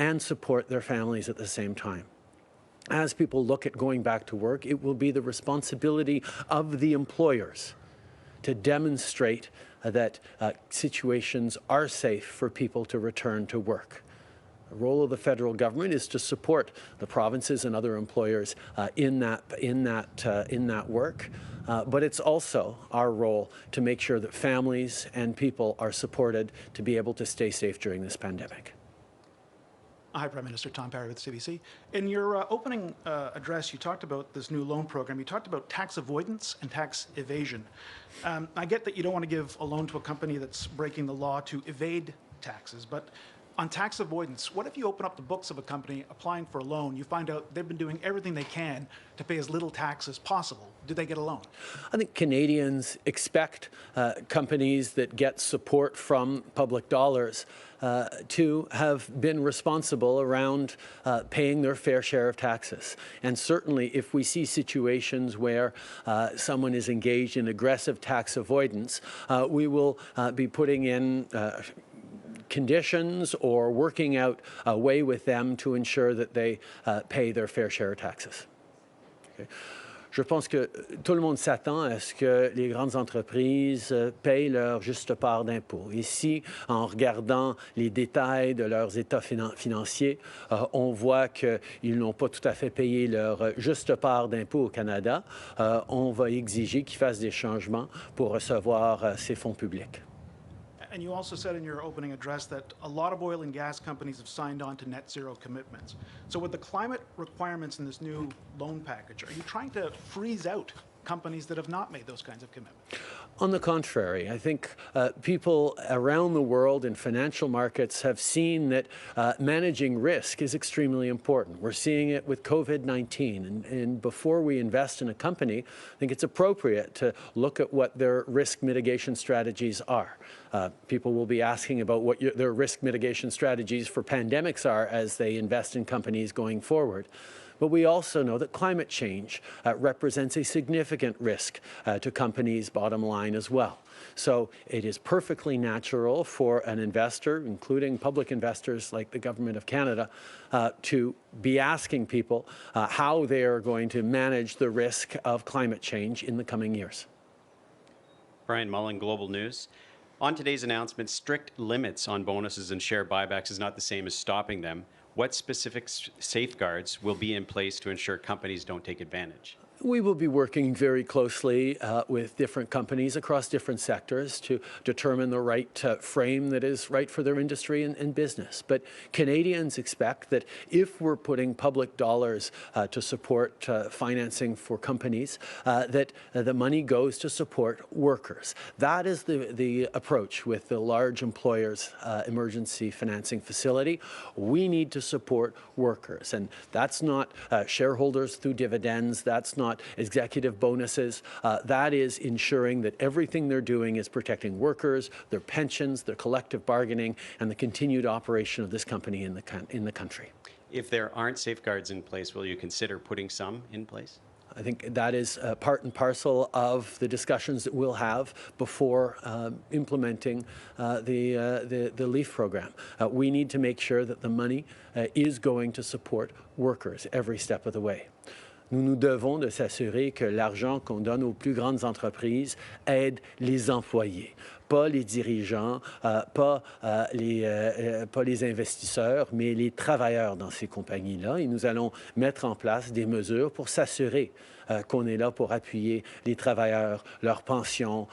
and support their families at the same time. As people look at going back to work, it will be the responsibility of the employers to demonstrate that situations are safe for people to return to work. The role of the federal government is to support the provinces and other employers in that work. But it's also our role to make sure that families and people are supported to be able to stay safe during this pandemic. Hi, Prime Minister Tom Perry with CBC. In your opening address, you talked about this new loan program. You talked about tax avoidance and tax evasion. I get that you don't want to give a loan to a company that's breaking the law to evade taxes, but on tax avoidance, what if you open up the books of a company applying for a loan, you find out they've been doing everything they can to pay as little tax as possible? Do they get a loan? I think Canadians expect companies that get support from public dollars to have been responsible around paying their fair share of taxes. And certainly if we see situations where someone is engaged in aggressive tax avoidance, we will be putting in conditions or working out a way with them to ensure that they pay their fair share of taxes. Okay. Je pense que tout le monde s'attend à ce que les grandes entreprises payent leur juste part d'impôts. Ici, en regardant les détails de leurs états financiers, on voit qu'ils n'ont pas tout à fait payé leur juste part d'impôts au Canada. On va exiger qu'ils fassent des changements pour recevoir ces fonds publics. And you also said in your opening address that a lot of oil and gas companies have signed on to net zero commitments. So with the climate requirements in this new loan package, are you trying to freeze out companies that have not made those kinds of commitments? On the contrary, I think people around the world in financial markets have seen that managing risk is extremely important. We're seeing it with COVID-19, and before we invest in a company, I think it's appropriate to look at what their risk mitigation strategies are. People will be asking about what their risk mitigation strategies for pandemics are as they invest in companies going forward. But we also know that climate change represents a significant risk to companies' bottom line as well. So it is perfectly natural for an investor, including public investors like the Government of Canada, to be asking people how they are going to manage the risk of climate change in the coming years. Brian Mullen, Global News. On today's announcement, strict limits on bonuses and share buybacks is not the same as stopping them. What specific safeguards will be in place to ensure companies don't take advantage? We will be working very closely with different companies across different sectors to determine the right frame that is right for their industry and business. But Canadians expect that if we're putting public dollars to support financing for companies, that the money goes to support workers. That is the approach with the large employers emergency financing facility. We need to support workers, and that's not shareholders through dividends, that's not executive bonuses. That is ensuring that everything they're doing is protecting workers, their pensions, their collective bargaining, and the continued operation of this company in the country. If there aren't safeguards in place, will you consider putting some in place? I think that is part and parcel of the discussions that we'll have before implementing the LEAF program. We need to make sure that the money is going to support workers every step of the way. Nous nous devons de s'assurer que l'argent qu'on donne aux plus grandes entreprises aide les employés, pas les dirigeants, pas les investisseurs, mais les travailleurs dans ces compagnies-là. Et nous allons mettre en place des mesures pour s'assurer qu'on est là pour appuyer les travailleurs, leurs pensions,